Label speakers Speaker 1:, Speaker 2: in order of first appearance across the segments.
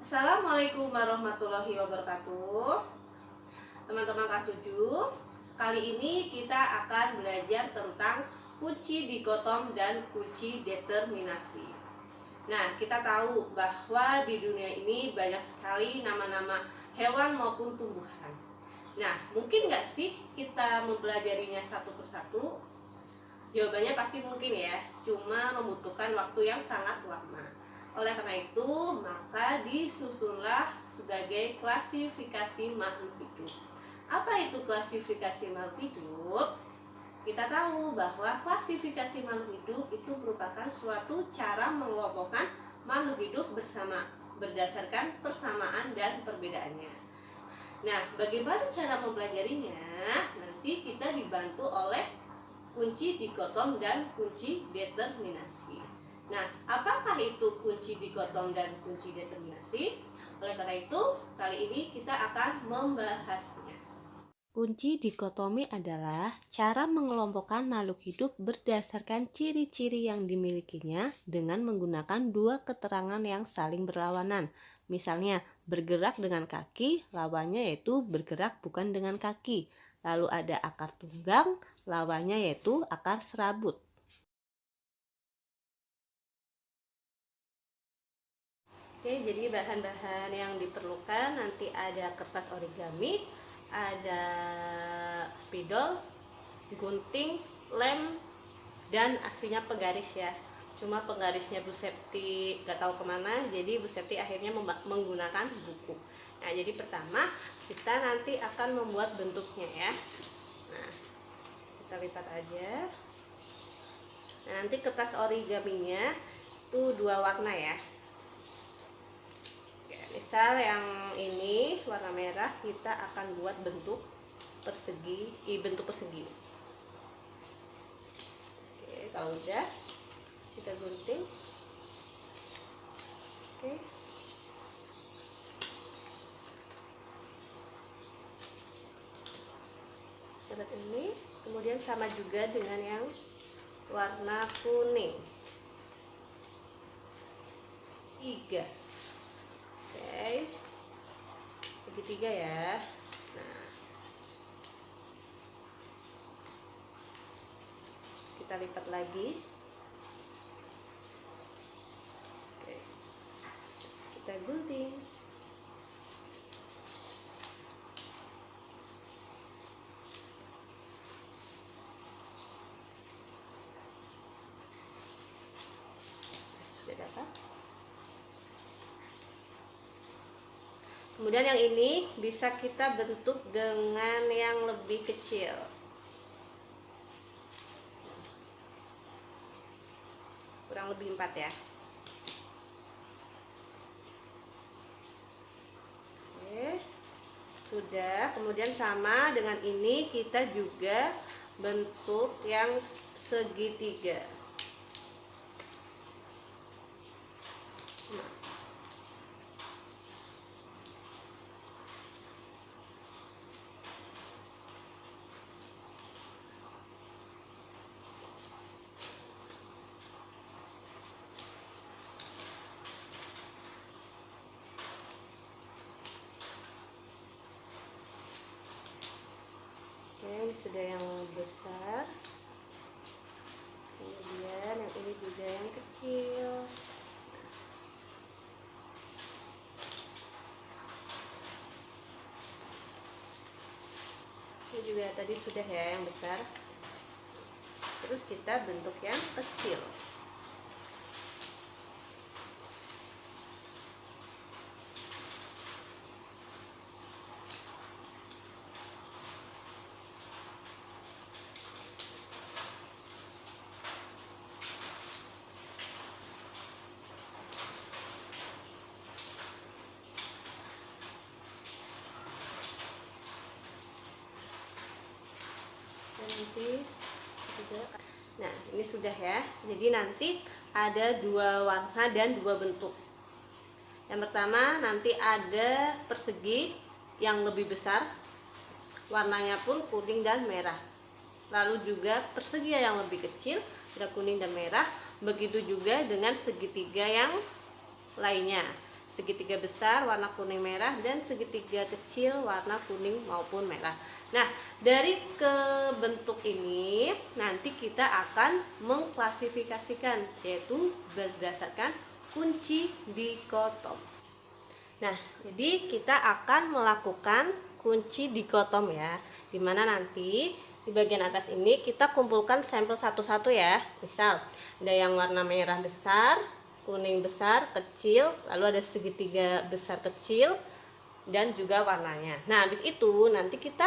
Speaker 1: Assalamualaikum warahmatullahi wabarakatuh. Teman-teman kelas 7, kali ini kita akan belajar tentang kunci dikotom dan kunci determinasi. Nah, kita tahu bahwa di dunia ini banyak sekali nama-nama hewan maupun tumbuhan. Nah, mungkin nggak sih kita mempelajarinya satu persatu? Jawabannya pasti mungkin ya, cuma membutuhkan waktu yang sangat lama. Oleh karena itu, maka disusunlah sebagai klasifikasi makhluk hidup. Apa itu klasifikasi makhluk hidup? Kita tahu bahwa klasifikasi makhluk hidup itu merupakan suatu cara mengelompokkan makhluk hidup bersama berdasarkan persamaan dan perbedaannya. Nah, bagaimana cara mempelajarinya? Nanti kita dibantu oleh kunci dikotom dan kunci determinasi. Nah, apakah itu kunci dikotom dan kunci determinasi? Oleh karena itu, kali ini kita akan membahasnya.
Speaker 2: Kunci dikotomi adalah cara mengelompokkan makhluk hidup berdasarkan ciri-ciri yang dimilikinya dengan menggunakan dua keterangan yang saling berlawanan. Misalnya, bergerak dengan kaki, lawannya yaitu bergerak bukan dengan kaki. Lalu ada akar tunggang, lawannya yaitu akar serabut.
Speaker 1: Oke, jadi bahan-bahan yang diperlukan nanti ada kertas origami, ada spidol, gunting, lem, dan aslinya penggaris ya. Cuma penggarisnya Bu Septi gak tahu kemana, jadi Bu Septi akhirnya menggunakan buku. Nah, jadi pertama kita nanti akan membuat bentuknya ya. Nah, kita lipat aja. Nah, nanti kertas origaminya itu dua warna ya. Misal yang ini warna merah, kita akan buat bentuk persegi, bentuk persegi. Oke, kalau udah kita gunting. Oke. Seperti ini. Kemudian sama juga dengan yang warna kuning. 3. Oke. Segitiga ya. Nah, kita lipat lagi. Oke. Kita gunting. Sudah dapat. Kemudian yang ini bisa kita bentuk dengan yang lebih kecil. Kurang lebih 4 ya. Oke. Sudah, kemudian sama dengan ini kita juga bentuk yang segitiga. Nah. Ini sudah yang besar, kemudian yang ini juga yang kecil. Ini juga tadi sudah ya yang besar, terus kita bentuk yang kecil. Nanti juga. Nah, ini sudah ya. Jadi nanti ada dua warna dan dua bentuk. Yang pertama nanti ada persegi yang lebih besar, warnanya pun kuning dan merah. Lalu juga persegi yang lebih kecil, ada kuning dan merah. Begitu juga dengan segitiga yang lainnya. segitiga besar warna kuning merah dan segitiga kecil warna kuning maupun merah. Nah, dari bentuk ini nanti kita akan mengklasifikasikan, yaitu berdasarkan kunci dikotom. Nah, jadi kita akan melakukan kunci dikotom ya, dimana nanti di bagian atas ini kita kumpulkan sampel satu-satu ya. Misal ada yang warna merah besar, kuning besar, kecil, lalu ada segitiga besar kecil dan juga warnanya. Nah, habis itu nanti kita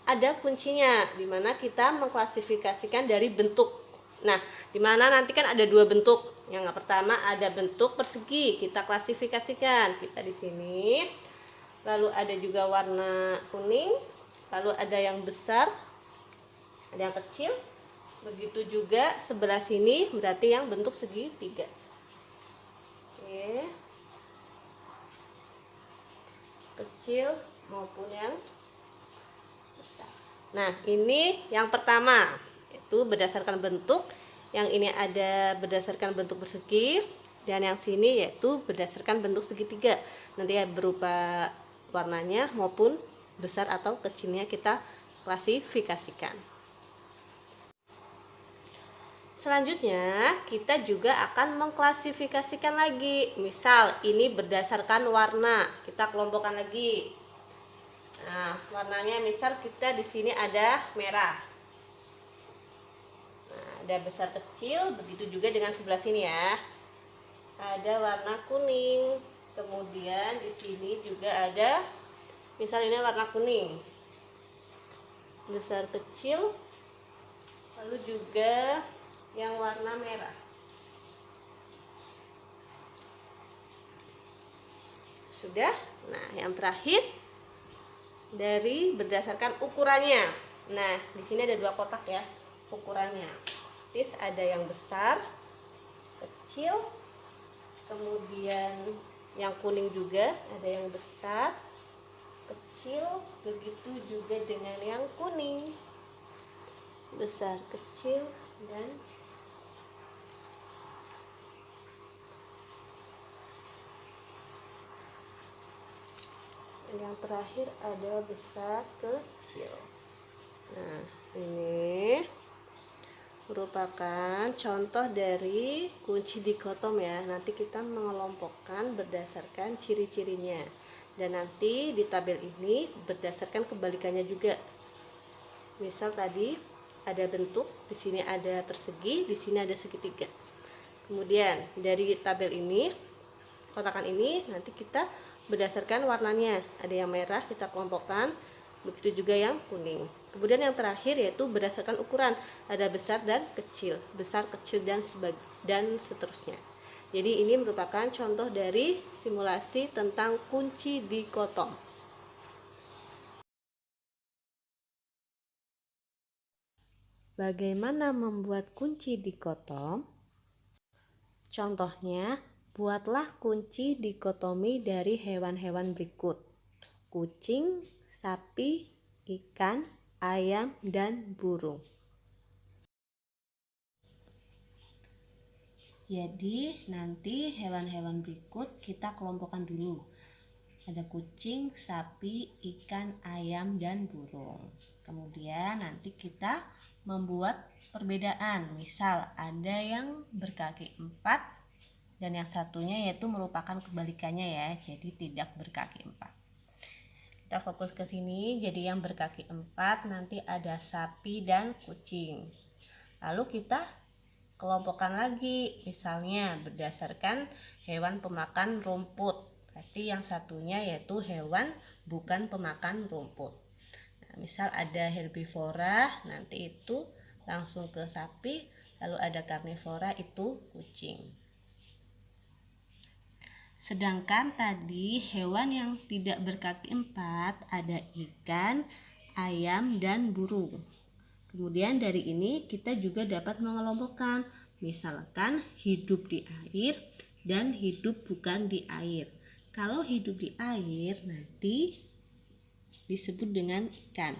Speaker 1: ada kuncinya dimana kita mengklasifikasikan dari bentuk. Nah, dimana nanti kan ada dua bentuk. Yang pertama ada bentuk persegi, kita klasifikasikan. Kita di sini. Lalu ada juga warna kuning, lalu ada yang besar, ada yang kecil. Begitu juga sebelah sini berarti yang bentuk segitiga. Oke. Kecil maupun yang besar. Nah, ini yang pertama, itu berdasarkan bentuk. Yang ini ada berdasarkan bentuk persegi, dan yang sini yaitu berdasarkan bentuk segitiga. Nanti ya berupa warnanya maupun besar atau kecilnya kita klasifikasikan. Selanjutnya kita juga akan mengklasifikasikan lagi. Misal ini berdasarkan warna, kita kelompokkan lagi. Nah, warnanya misal kita di sini ada merah. Nah, ada besar kecil, begitu juga dengan sebelah sini ya. Ada warna kuning. Kemudian di sini juga ada, misal ini warna kuning, besar kecil, lalu juga yang warna merah. Sudah. Nah, yang terakhir dari berdasarkan ukurannya. Nah, di sini ada dua kotak ya ukurannya. Terus ada yang besar, kecil, kemudian yang kuning juga ada yang besar, kecil, begitu juga dengan yang kuning, besar, kecil, dan yang terakhir ada besar, kecil. Nah, ini merupakan contoh dari kunci dikotom ya. Nanti kita mengelompokkan berdasarkan ciri-cirinya. Dan nanti di tabel ini berdasarkan kebalikannya juga. Misal tadi ada bentuk, di sini ada persegi, di sini ada segitiga. Kemudian dari tabel ini, kotakan ini nanti kita berdasarkan warnanya. Ada yang merah kita kelompokkan, begitu juga yang kuning. Kemudian yang terakhir yaitu berdasarkan ukuran, ada besar dan kecil, besar, kecil, dan seterusnya. Jadi ini merupakan contoh dari simulasi tentang kunci dikotom. Bagaimana membuat kunci dikotom? Contohnya, buatlah kunci dikotomi dari hewan-hewan berikut: kucing, sapi, ikan, ayam, dan burung. Jadi nanti hewan-hewan berikut kita kelompokkan dulu. Ada kucing, sapi, ikan, ayam, dan burung. Kemudian nanti kita membuat perbedaan. Misal ada yang berkaki 4 dan yang satunya yaitu merupakan kebalikannya ya, jadi tidak berkaki 4. Kita fokus ke sini. Jadi yang berkaki 4 nanti ada sapi dan kucing. Lalu kita kelompokkan lagi, misalnya berdasarkan hewan pemakan rumput. Berarti yang satunya yaitu hewan bukan pemakan rumput. Nah, misal ada herbivora, nanti itu langsung ke sapi. Lalu ada karnivora, itu kucing. Sedangkan tadi hewan yang tidak berkaki 4 ada ikan, ayam, dan burung. Kemudian dari ini kita juga dapat mengelompokkan, misalkan hidup di air dan hidup bukan di air. Kalau hidup di air nanti disebut dengan ikan.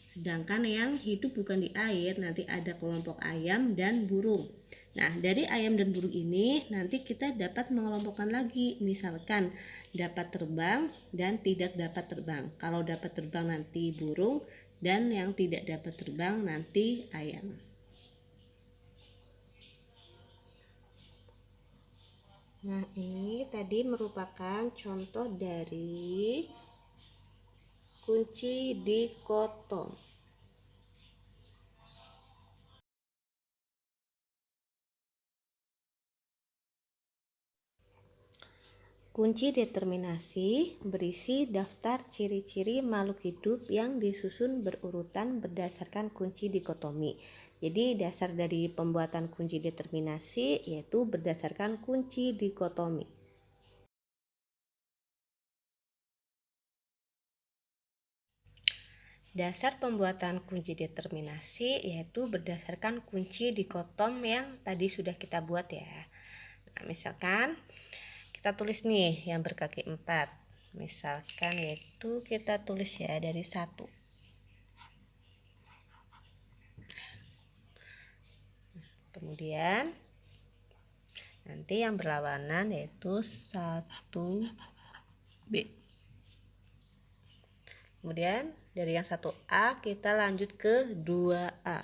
Speaker 1: Sedangkan yang hidup bukan di air nanti ada kelompok ayam dan burung.
Speaker 2: Nah, dari ayam dan burung ini nanti kita dapat mengelompokkan lagi, misalkan dapat terbang dan tidak dapat terbang. Kalau dapat terbang nanti burung, dan yang tidak dapat terbang nanti ayam. Nah, ini tadi merupakan contoh dari kunci dikotom. Kunci determinasi berisi daftar ciri-ciri makhluk hidup yang disusun berurutan berdasarkan kunci dikotomi. Jadi dasar dari pembuatan kunci determinasi yaitu berdasarkan kunci dikotomi. Dasar pembuatan kunci determinasi yaitu berdasarkan kunci dikotom yang tadi sudah kita buat ya. Nah, misalkan kita tulis nih yang berkaki 4. Misalkan yaitu kita tulis ya dari 1. Kemudian nanti yang berlawanan yaitu 1B. Kemudian dari yang 1A kita lanjut ke 2A.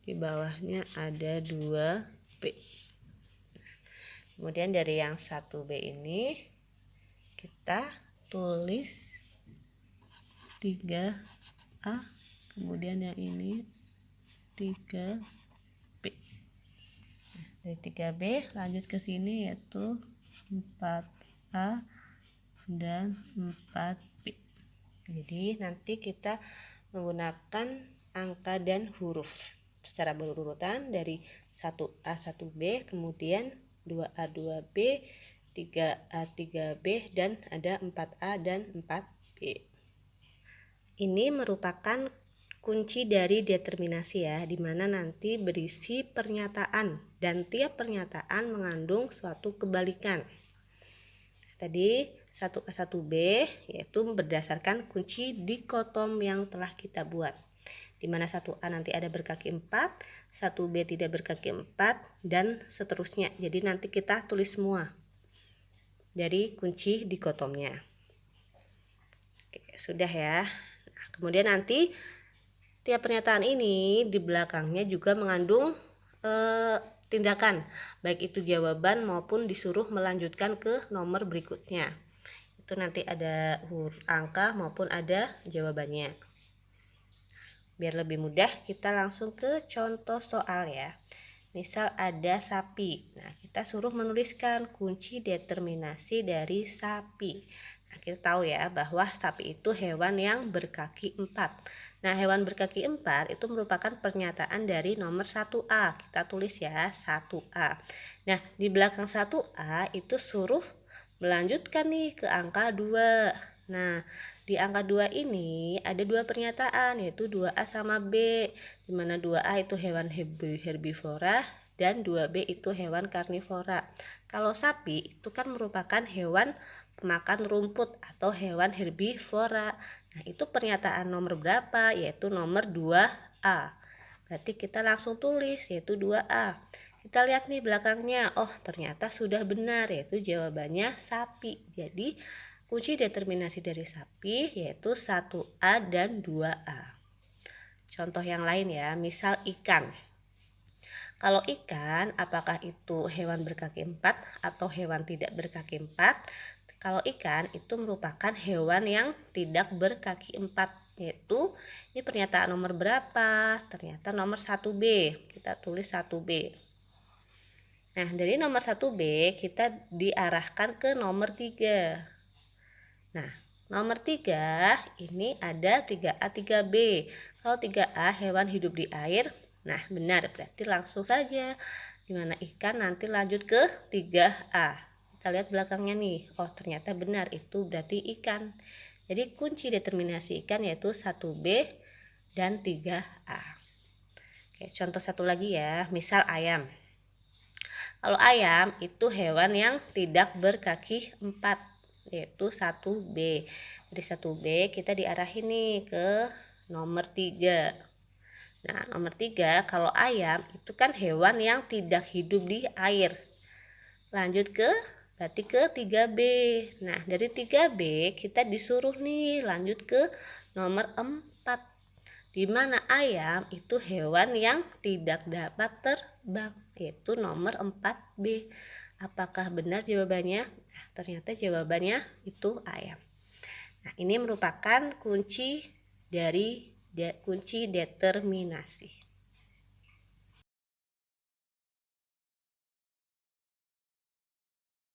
Speaker 2: Di bawahnya ada 2B. Kemudian dari yang 1B ini kita tulis 3A. Kemudian yang ini 3B. Dari 3B lanjut ke sini yaitu 4A dan 4B. Jadi nanti kita menggunakan angka dan huruf secara berurutan dari 1A 1B, kemudian 2A 2B, 3A 3B, dan ada 4A dan 4B. Ini merupakan kunci dari determinasi ya, dimana nanti berisi pernyataan dan tiap pernyataan mengandung suatu kebalikan. Tadi 1A 1B yaitu berdasarkan kunci dikotom yang telah kita buat, dimana 1A nanti ada berkaki 4, 1B tidak berkaki 4, dan seterusnya. Jadi nanti kita tulis semua dari kunci dikotomnya. Oke, sudah ya. Nah, kemudian nanti tiap pernyataan ini di belakangnya juga mengandung tindakan, baik itu jawaban maupun disuruh melanjutkan ke nomor berikutnya. Itu nanti ada huruf angka maupun ada jawabannya. Biar lebih mudah kita langsung ke contoh soal ya. Misal ada sapi. Nah, kita suruh menuliskan kunci determinasi dari sapi. Nah, kita tahu ya bahwa sapi itu hewan yang berkaki 4. Nah, hewan berkaki 4 itu merupakan pernyataan dari nomor 1A. Kita tulis ya 1A. Nah, di belakang 1A itu suruh melanjutkan nih ke angka 2. Nah, di angka 2 ini ada dua pernyataan yaitu 2A sama B, di mana 2A itu hewan herbivora dan 2B itu hewan karnivora. Kalau sapi itu kan merupakan hewan pemakan rumput atau hewan herbivora. Nah, itu pernyataan nomor berapa? Yaitu nomor 2A. Berarti kita langsung tulis yaitu 2A. Kita lihat nih belakangnya, oh ternyata sudah benar, yaitu jawabannya sapi. Jadi kunci determinasi dari sapi yaitu 1A dan 2A. Contoh yang lain ya, misal ikan. Kalau ikan, apakah itu hewan berkaki 4 atau hewan tidak berkaki 4? Kalau ikan itu merupakan hewan yang tidak berkaki 4, yaitu ini pernyataan nomor berapa? Ternyata nomor 1B. Kita tulis 1B. Nah, dari nomor 1B kita diarahkan ke nomor 3. Nah, nomor 3 ini ada 3A 3B. Kalau 3A hewan hidup di air, nah benar, berarti langsung saja. Dimana ikan nanti lanjut ke 3A. Kita lihat belakangnya nih, oh ternyata benar, itu berarti ikan. Jadi kunci determinasi ikan yaitu 1B dan 3A. Oke, contoh satu lagi ya, misal ayam. Kalau ayam itu hewan yang tidak berkaki 4, yaitu 1B. Dari 1B kita diarahin nih ke nomor 3. Nah, nomor 3, kalau ayam itu kan hewan yang tidak hidup di air. Lanjut berarti ke 3B. Nah, dari 3B kita disuruh nih lanjut ke nomor 4. Di mana ayam itu hewan yang tidak dapat terbang, yaitu nomor 4B. Apakah benar jawabannya? Nah, ternyata jawabannya itu ayam. Nah, ini merupakan kunci determinasi.